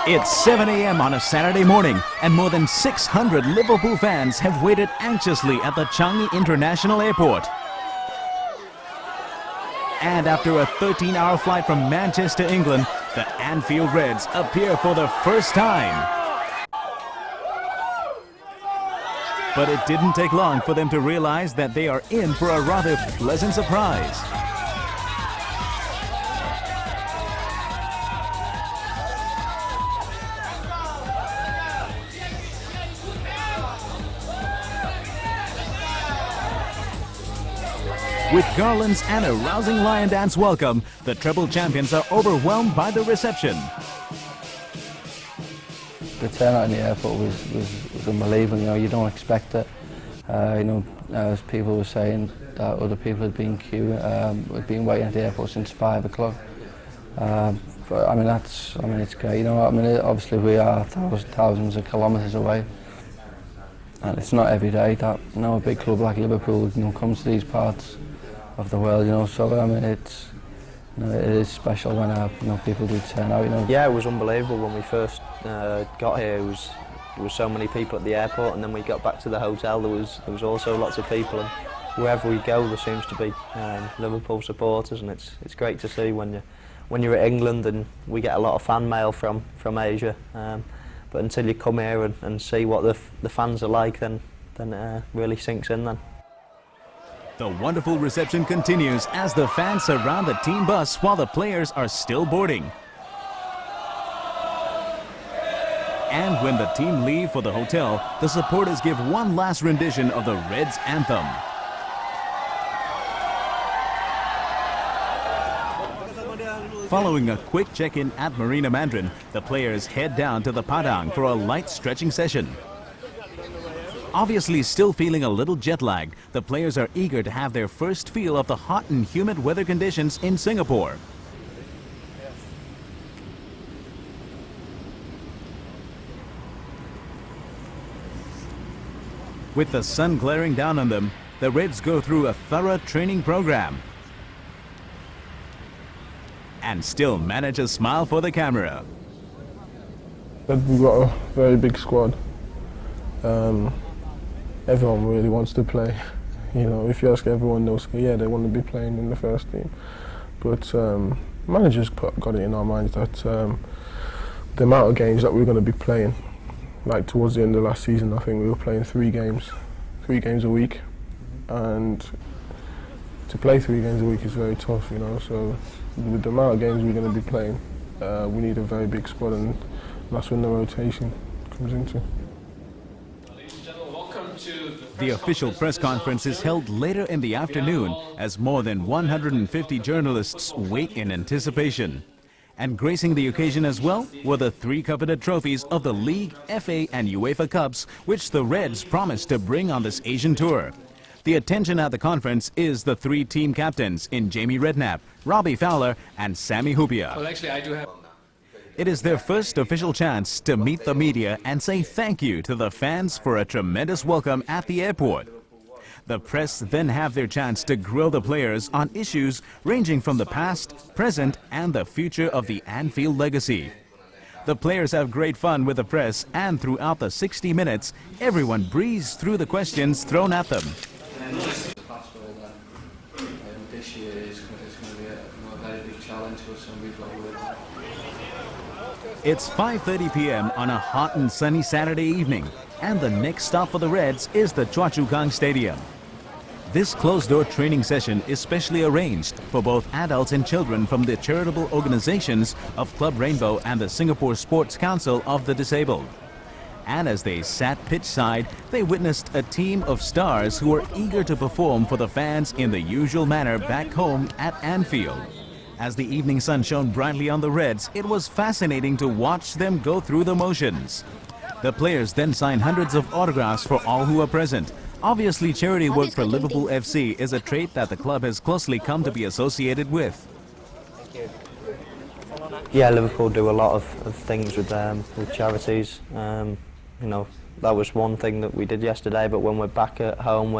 It's 7 a.m. on a Saturday morning, and more than 600 Liverpool fans have waited anxiously at the Changi International Airport. And after a 13-hour flight from Manchester, England, the Anfield Reds appear for the first time. But it didn't take long for them to realize that they are in for a rather pleasant surprise. With garlands and a rousing lion dance welcome, the Treble champions are overwhelmed by the reception. The turnout in the airport was unbelievable. You know, you don't expect it. As people were saying that other people had been had been waiting at the airport since 5 o'clock. But I mean, it's great. You know, obviously we are thousands of kilometres away, and it's not every day that a big club like Liverpool comes to these parts of the world. So I mean, it is special when people do turn out. Yeah, it was unbelievable when we first got here. There was so many people at the airport, and then we got back to the hotel. There was also lots of people, and wherever we go, there seems to be Liverpool supporters, and it's great to see when you're at England, and we get a lot of fan mail from Asia. But until you come here and see what the fans are like, then it really sinks in then. The wonderful reception continues as the fans surround the team bus while the players are still boarding. And when the team leave for the hotel, the supporters give one last rendition of the Reds anthem. Following a quick check-in at Marina Mandarin, the players head down to the Padang for a light stretching session. Obviously still feeling a little jet-lagged, the players are eager to have their first feel of the hot and humid weather conditions in Singapore. With the sun glaring down on them, the Reds go through a thorough training program and still manage a smile for the camera. We've got a very big squad. Everyone really wants to play. If you ask everyone, they'll say, yeah, they want to be playing in the first team. But managers got it in our minds that the amount of games that we're going to be playing, like towards the end of last season, I think we were playing 3 games a week, and to play 3 games a week is very tough. So with the amount of games we're going to be playing, we need a very big squad, and that's when the rotation comes into. The official press conference is held later in the afternoon as more than 150 journalists wait in anticipation. And gracing the occasion as well were the 3 coveted trophies of the League, FA and UEFA Cups, which the Reds promised to bring on this Asian tour. The attention at the conference is the 3 team captains in Jamie Redknapp, Robbie Fowler and Sammy Hupia. Well, actually, I do have... It is their first official chance to meet the media and say thank you to the fans for a tremendous welcome at the airport. The press then have their chance to grill the players on issues ranging from the past, present and the future of the Anfield legacy. The players have great fun with the press, and throughout the 60 minutes, everyone breezed through the questions thrown at them. This year is going to be a very big challenge for us, and we've got to work. It's 5:30 p.m. on a hot and sunny Saturday evening, and the next stop for the Reds is the Choa Chu Kang Stadium. This closed-door training session is specially arranged for both adults and children from the charitable organizations of Club Rainbow and the Singapore Sports Council of the Disabled. And as they sat pitchside, they witnessed a team of stars who were eager to perform for the fans in the usual manner back home at Anfield. As the evening sun shone brightly on the Reds, it was fascinating to watch them go through the motions. The players then signed hundreds of autographs for all who were present. Obviously, charity work for Liverpool FC is a trait that the club has closely come to be associated with. Yeah, Liverpool do a lot of things with charities. That was one thing that we did yesterday, but when we're back at home,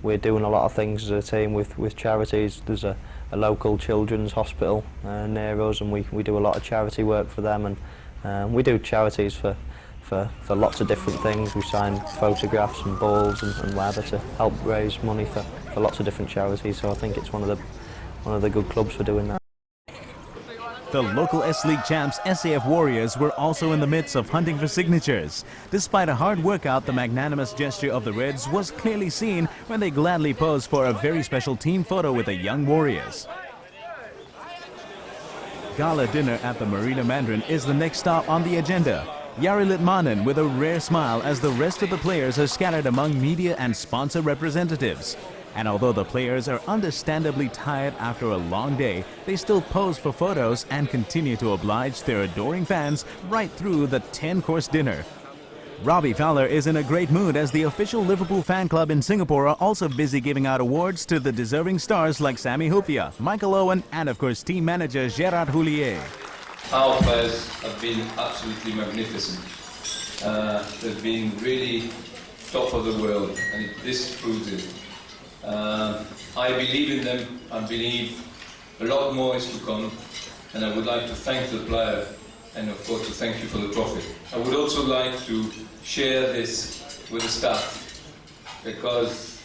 we're doing a lot of things as a team with charities. There's a local children's hospital near us, and we do a lot of charity work for them, and We do charities for lots of different things. We sign photographs and balls and whatever to help raise money for lots of different charities. So I think it's one of the good clubs for doing that. The local S-League champs SAF Warriors were also in the midst of hunting for signatures. Despite a hard workout, the magnanimous gesture of the Reds was clearly seen when they gladly posed for a very special team photo with the young Warriors. Gala dinner at the Marina Mandarin is the next stop on the agenda. Jari Litmanen with a rare smile as the rest of the players are scattered among media and sponsor representatives. And although the players are understandably tired after a long day, they still pose for photos and continue to oblige their adoring fans right through the 10-course dinner. Robbie Fowler is in a great mood as the official Liverpool fan club in Singapore are also busy giving out awards to the deserving stars like Sami Hupia, Michael Owen and of course team manager Gerard Houllier. Our players have been absolutely magnificent. They've been really top of the world, and this proves it. I believe in them. I believe a lot more is to come, and I would like to thank the player and of course to thank you for the trophy. I would also like to share this with the staff, because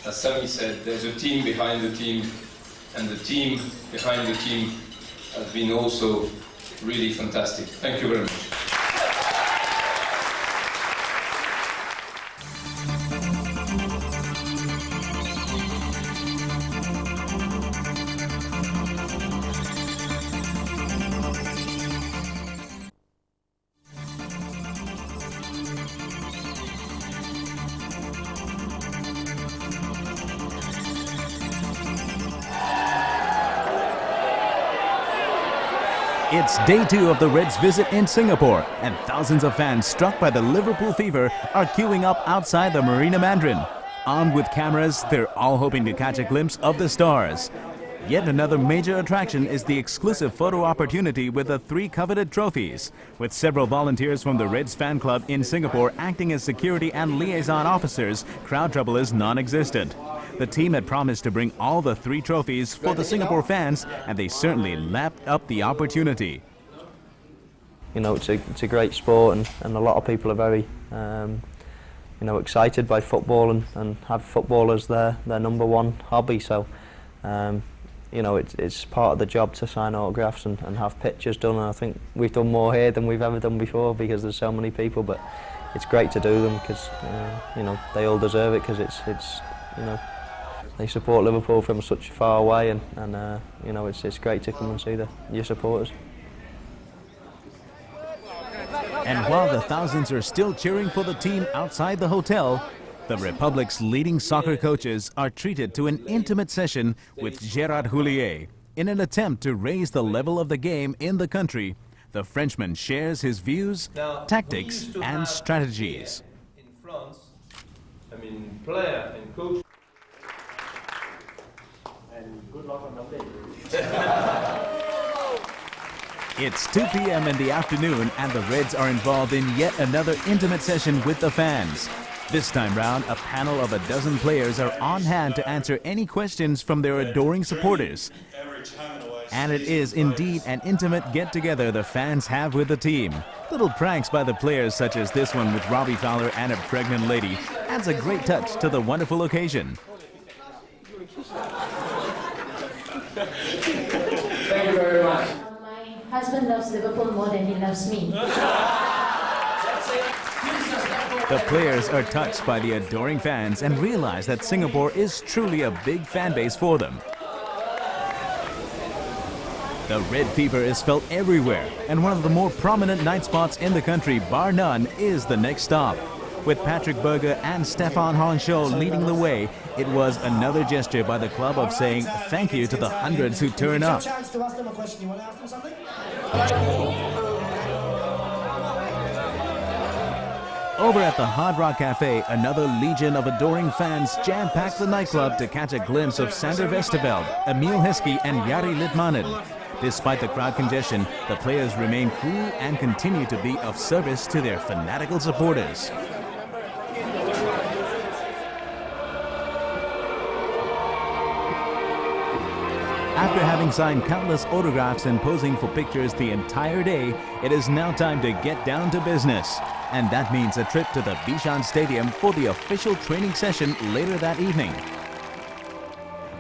as Sami said, there's a team behind the team, and the team behind the team has been also really fantastic. Thank you very much. It's day 2 of the Reds' visit in Singapore, and thousands of fans struck by the Liverpool fever are queuing up outside the Marina Mandarin. Armed with cameras, they're all hoping to catch a glimpse of the stars. Yet another major attraction is the exclusive photo opportunity with the 3 coveted trophies. With several volunteers from the Reds fan club in Singapore acting as security and liaison officers, crowd trouble is non-existent. The team had promised to bring all the 3 trophies for the Singapore fans, and they certainly lapped up the opportunity. You know, it's a great sport, and a lot of people are very excited by football and have football as their number one hobby. So it's part of the job to sign autographs and have pictures done, and I think we've done more here than we've ever done before because there's so many people. But it's great to do them because they all deserve it, because it's they support Liverpool from such far away, and it's great to come and see your supporters. And while the thousands are still cheering for the team outside the hotel, the Republic's leading soccer coaches are treated to an intimate session with Gerard Houllier. In an attempt to raise the level of the game in the country, the Frenchman shares his views, tactics and strategies. In France, player and coach. Good luck on Monday. It's 2 p.m. in the afternoon and the Reds are involved in yet another intimate session with the fans. This time round, a panel of a dozen players are on hand to answer any questions from their adoring supporters. And it is indeed an intimate get-together the fans have with the team. Little pranks by the players such as this one with Robbie Fowler and a pregnant lady adds a great touch to the wonderful occasion. Thank you very much. My husband loves Liverpool more than he loves me. The players are touched by the adoring fans and realize that Singapore is truly a big fan base for them. The Red fever is felt everywhere, and one of the more prominent night spots in the country, bar none, is the next stop. With Patrick Berger and Stefan Honshaw leading the way, it was another gesture by the club of saying thank you to the hundreds who turn up. Over at the Hard Rock Cafe, another legion of adoring fans jam-packed the nightclub to catch a glimpse of Sander Westerveld, Emil Heskey and Jari Litmanen. Despite the crowd congestion, the players remain cool and continue to be of service to their fanatical supporters. After having signed countless autographs and posing for pictures the entire day, it is now time to get down to business. And that means a trip to the Bishan Stadium for the official training session later that evening.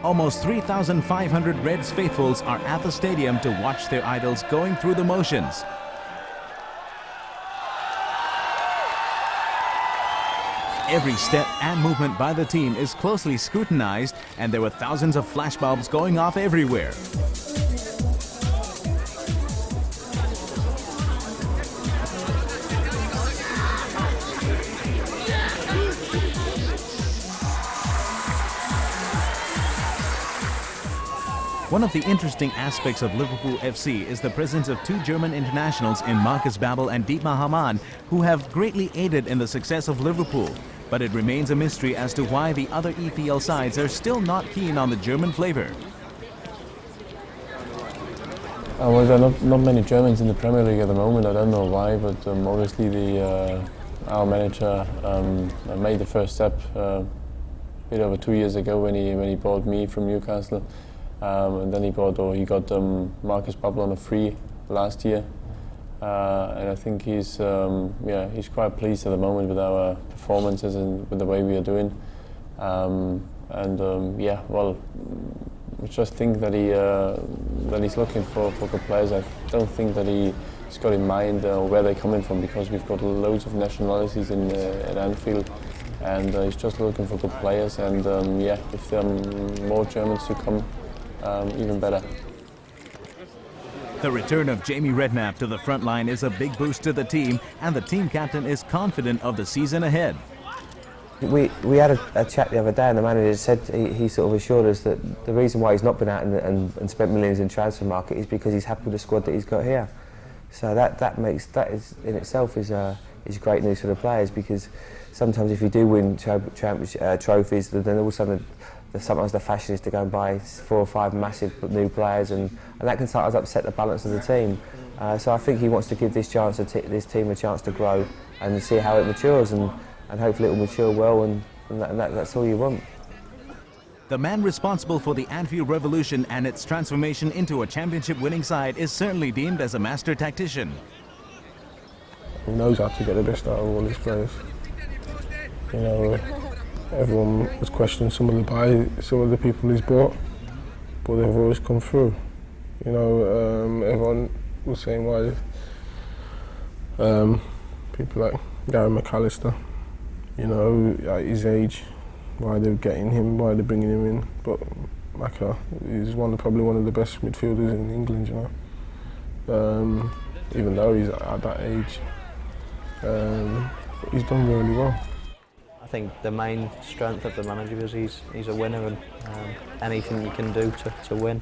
Almost 3,500 Reds faithfuls are at the stadium to watch their idols going through the motions. Every step and movement by the team is closely scrutinized, and there were thousands of flashbulbs going off everywhere. One of the interesting aspects of Liverpool FC is the presence of two German internationals in Marcus Babbel and Dietmar Hamann, who have greatly aided in the success of Liverpool. But it remains a mystery as to why the other EPL sides are still not keen on the German flavor. Well, there are not many Germans in the Premier League at the moment. I don't know why, but obviously our manager made the first step a bit over 2 years ago when he bought me from Newcastle. And then he got Marcus Babbel on a free last year, and I think he's quite pleased at the moment with our performances and with the way we are doing. We just think that he's looking for good players. I don't think that he's got in mind where they're coming from, because we've got loads of nationalities at Anfield, and he's just looking for good players. And if there are more Germans to come, even better. The return of Jamie Redknapp to the front line is a big boost to the team, and the team captain is confident of the season ahead. We had a chat the other day, and the manager said he sort of assured us that the reason why he's not been out and spent millions in transfer market is because he's happy with the squad that he's got here. So that is in itself is great news for the players, because sometimes if you do win trophies, then all of a sudden sometimes the fashion is to go and buy 4 or 5 massive new players, and that can sometimes upset the balance of the team. So I think he wants to give this team a chance to grow and see how it matures, and hopefully it will mature well, and that's all you want. The man responsible for the Anfield Revolution and its transformation into a championship-winning side is certainly deemed as a master tactician. He knows how to get the best out of all his players. You know, everyone was questioning some of the people he's bought, but they've always come through. You know, everyone was saying why people like Gary McAllister, you know, at his age, why they're getting him, why they're bringing him in. But Maka is probably one of the best midfielders in England, you know. Even though he's at that age, he's done really well. I think the main strength of the manager is he's a winner, and anything you can do to win,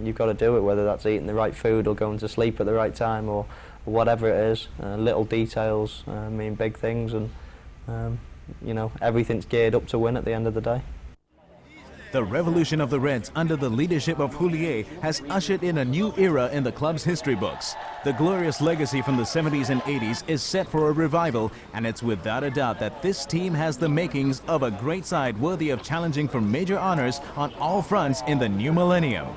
you've got to do it, whether that's eating the right food or going to sleep at the right time or whatever it is. Little details mean big things, and you know, everything's geared up to win at the end of the day. The revolution of the Reds under the leadership of Houllier has ushered in a new era in the club's history books. The glorious legacy from the 70s and 80s is set for a revival, and it's without a doubt that this team has the makings of a great side worthy of challenging for major honors on all fronts in the new millennium.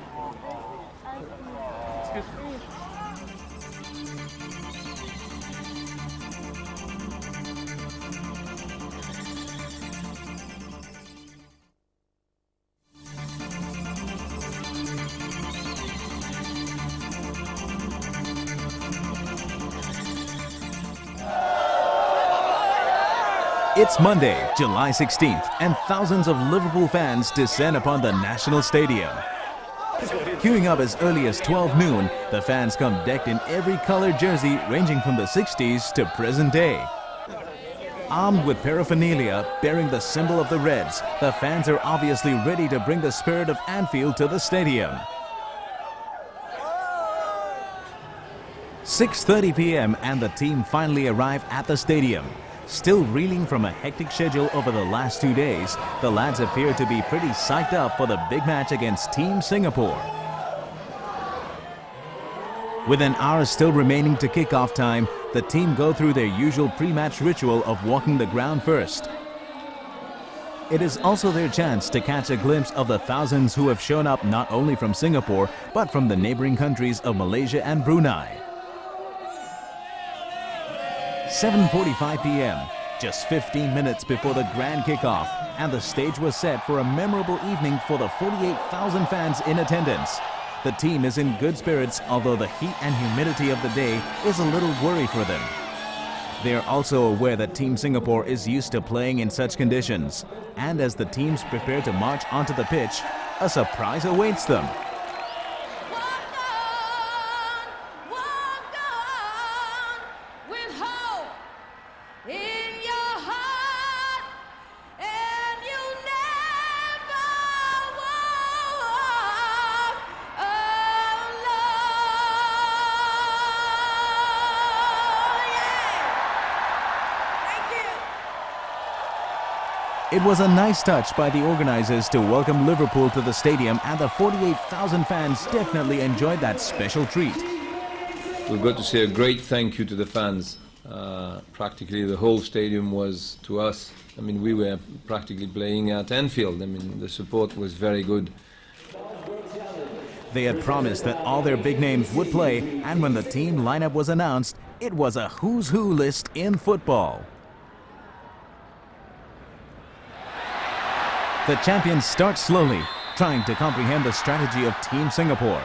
It's Monday, July 16th, and thousands of Liverpool fans descend upon the National Stadium. Queuing up as early as 12 noon, the fans come decked in every colored jersey ranging from the 60s to present day. Armed with paraphernalia bearing the symbol of the Reds, the fans are obviously ready to bring the spirit of Anfield to the stadium. 6:30 p.m. and the team finally arrive at the stadium. Still reeling from a hectic schedule over the last 2 days, the lads appear to be pretty psyched up for the big match against Team Singapore. With an hour still remaining to kick-off time, the team go through their usual pre-match ritual of walking the ground first. it is also their chance to catch a glimpse of the thousands who have shown up not only from Singapore, but from the neighboring countries of Malaysia and Brunei. 7:45 p.m., just 15 minutes before the grand kickoff, and the stage was set for a memorable evening for the 48,000 fans in attendance. The team is in good spirits, although the heat and humidity of the day is a little worry for them. They are also aware that Team Singapore is used to playing in such conditions, and as the teams prepare to march onto the pitch, a surprise awaits them. It was a nice touch by the organizers to welcome Liverpool to the stadium, and the 48,000 fans definitely enjoyed that special treat. We've got to say a great thank you to the fans. Practically the whole stadium was to us. I mean, we were practically playing at Anfield. I mean, the support was very good. They had promised that all their big names would play, and when the team lineup was announced, it was a who's who list in football. The champions start slowly, trying to comprehend the strategy of Team Singapore.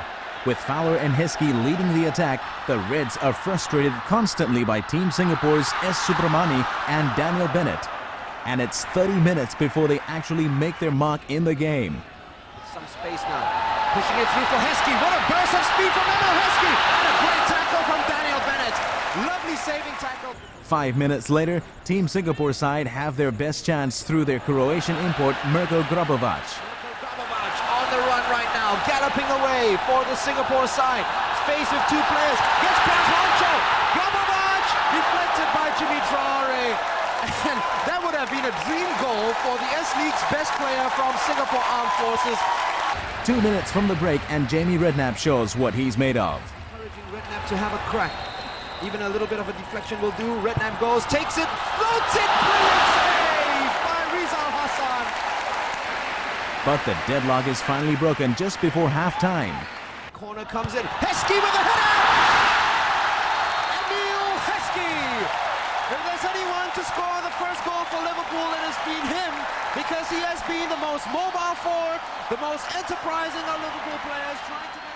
With Fowler and Heskey leading the attack, the Reds are frustrated constantly by Team Singapore's S. Subramani and Daniel Bennett. And it's 30 minutes before they actually make their mark in the game. Some space now, pushing it through for Heskey. What a burst of speed from Emil Heskey! And a great tackle from Daniel Bennett. Lovely saving tackle. 5 minutes later, Team Singapore side have their best chance through their Croatian import Mirko Grabovac. On the run right now, galloping away for the Singapore side. Faced with two players, gets past Rancho. Grabovac deflected by Jimmy Traore. And that would have been a dream goal for the S-League's best player from Singapore Armed Forces. 2 minutes from the break and Jamie Redknapp shows what he's made of. Encouraging Redknapp to have a crack. Even a little bit of a deflection will do. Redknapp goes, takes it, floats it, brilliant save by Rizal Hassan. But the deadlock is finally broken just before half-time. Corner comes in, Heskey with a header! Emil Heskey! If there's anyone to score the first goal for Liverpool, it has been him, because he has been the most mobile forward, the most enterprising of Liverpool players, trying to make...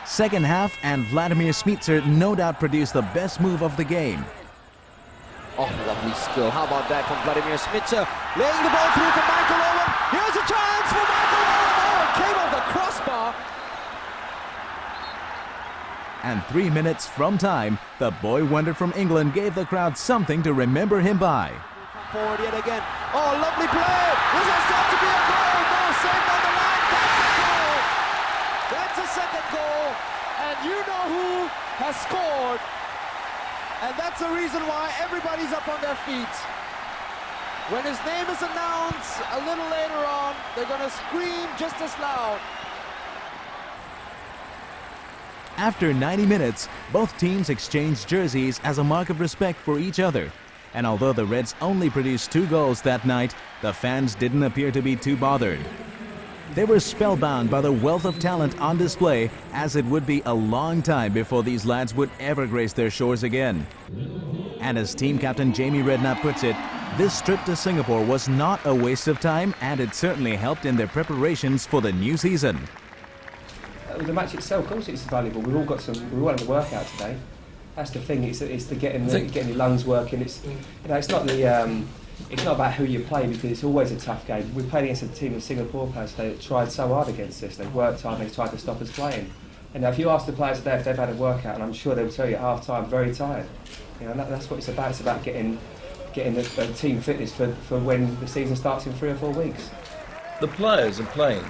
Second half, and Vladimir Smitser no doubt produced the best move of the game. Oh, lovely skill. How about that from Vladimir Smitser? Laying the ball through for Michael Owen. Here's a chance for Michael Owen. Oh, it came off the crossbar. And 3 minutes from time, the boy wonder from England gave the crowd something to remember him by. Forward yet again. Oh, lovely play. This has got to be a goal. No, saved on the line. That's a goal. That's a second goal. And you know who has scored. And that's the reason why everybody's up on their feet. When his name is announced a little later on, they're going to scream just as loud. After 90 minutes, both teams exchanged jerseys as a mark of respect for each other. And although the Reds only produced 2 goals that night, the fans didn't appear to be too bothered. They were spellbound by the wealth of talent on display, as it would be a long time before these lads would ever grace their shores again. And as team captain Jamie Redknapp puts it, this trip to Singapore was not a waste of time, and it certainly helped in their preparations for the new season. The match itself, of course, it's valuable. We all had a workout today. That's the thing. It's the getting your lungs working. It's it's not the. It's not about who you play, because it's always a tough game. We played against a team of Singapore players today that tried so hard against us. They've worked hard, they've tried to stop us playing. And if you ask the players today if they've had a workout, and I'm sure they'll tell you at half-time, very tired. You know, that's what it's about. It's about getting the team fitness for when the season starts in 3 or 4 weeks. The players are playing,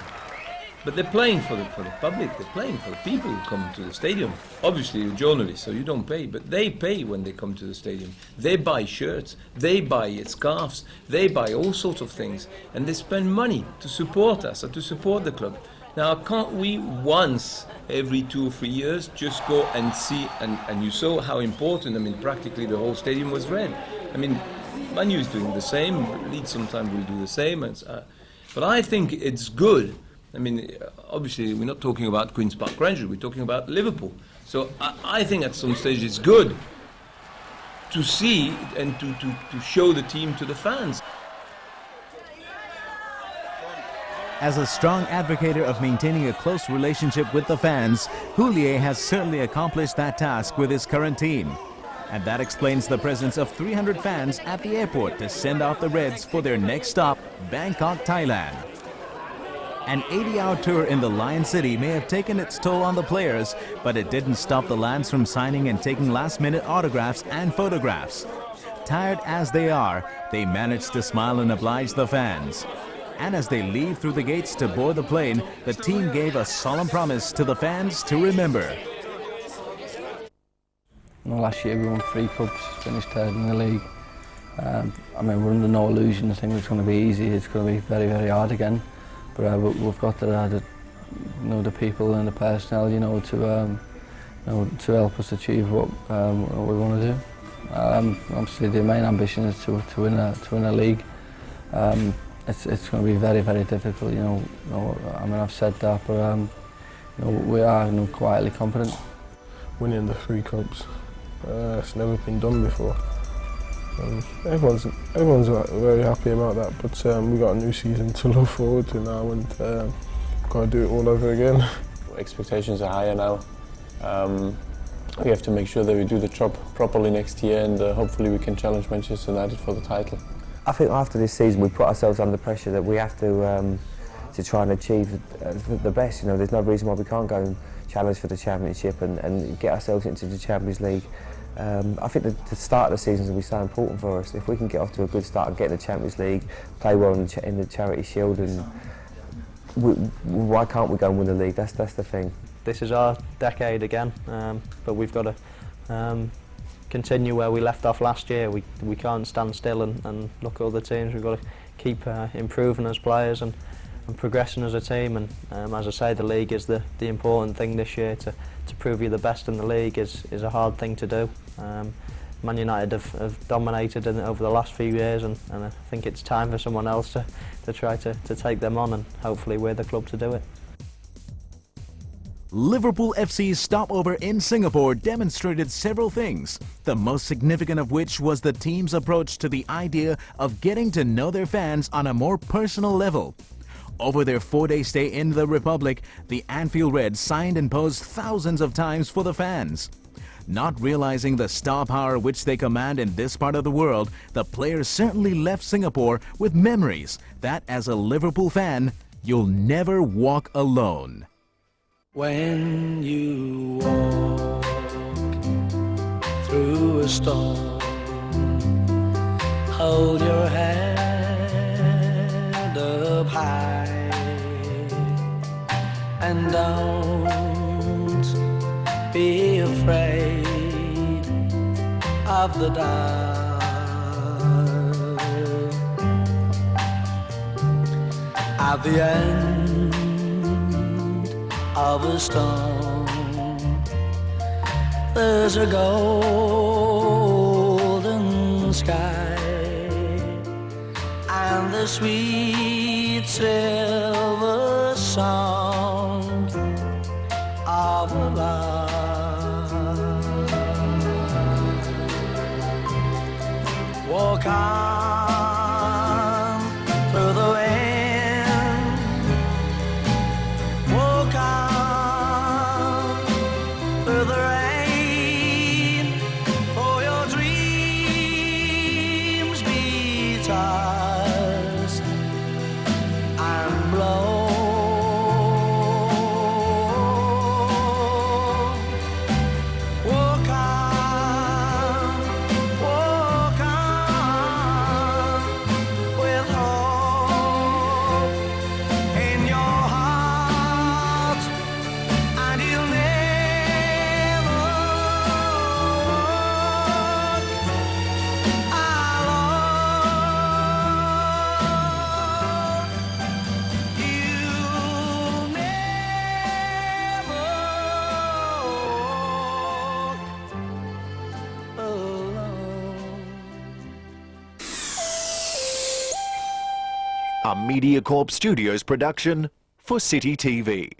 but they're playing for the public. They're playing for the people who come to the stadium. Obviously, you're journalists, so you don't pay, but they pay when they come to the stadium. They buy shirts, they buy scarves, they buy all sorts of things, and they spend money to support us or to support the club. Now, can't we once every 2 or 3 years just go and see, and you saw how important, I mean, practically the whole stadium was red. I mean, Man U is doing the same, Leeds sometimes will do the same. But I think it's good. I mean, obviously we're not talking about Queen's Park Rangers, we're talking about Liverpool. So I think at some stage it's good to see and to show the team to the fans. As a strong advocate of maintaining a close relationship with the fans, Houllier has certainly accomplished that task with his current team. And that explains the presence of 300 fans at the airport to send off the Reds for their next stop, Bangkok, Thailand. An 80-hour tour in the Lion City may have taken its toll on the players, but it didn't stop the lads from signing and taking last-minute autographs and photographs. Tired as they are, they managed to smile and oblige the fans. And as they leave through the gates to board the plane, the team gave a solemn promise to the fans to remember. Last year we won 3 cups, finished third in the league. I mean, we're under no illusion. I think it's going to be easy. It's going to be very, very hard again. But we've got the people and the personnel, to help us achieve what we want to do. Obviously, the main ambition is to win a league. It's going to be very, very difficult. I mean, I've said that, but we are quietly confident. Winning the 3 cups, it's never been done before. Everyone's very happy about that, but we've got a new season to look forward to now, and got to do it all over again. Expectations are higher now. We have to make sure that we do the job properly next year, and hopefully we can challenge Manchester United for the title. I think after this season we put ourselves under pressure that we have to try and achieve the best. There's no reason why we can't go and challenge for the Championship and get ourselves into the Champions League. I think the start of the season will be so important for us. If we can get off to a good start and get in the Champions League, play well in the Charity Shield, and why can't we go and win the league? That's the thing. This is our decade again, but we've got to continue where we left off last year. We can't stand still and look at other teams. We've got to keep improving as players and progressing as a team. And as I say, the league is the important thing this year. To prove you're the best in the league is a hard thing to do. Man United have dominated in it over the last few years, and I think it's time for someone else to try to take them on, and hopefully we're the club to do it. Liverpool FC's stopover in Singapore demonstrated several things, the most significant of which was the team's approach to the idea of getting to know their fans on a more personal level. Over their 4-day stay in the Republic, the Anfield Reds signed and posed thousands of times for the fans. Not realizing the star power which they command in this part of the world, the players certainly left Singapore with memories that, as a Liverpool fan, you'll never walk alone. When you walk through a storm, hold your head up high and don't be afraid of the dark. At the end of a storm, there's a golden sky and the sweet silver sound of a lark. Walk on through the wind, walk on through the rain, for your dreams be tossed and blown. Walk on A Mediacorp Studios production for City TV.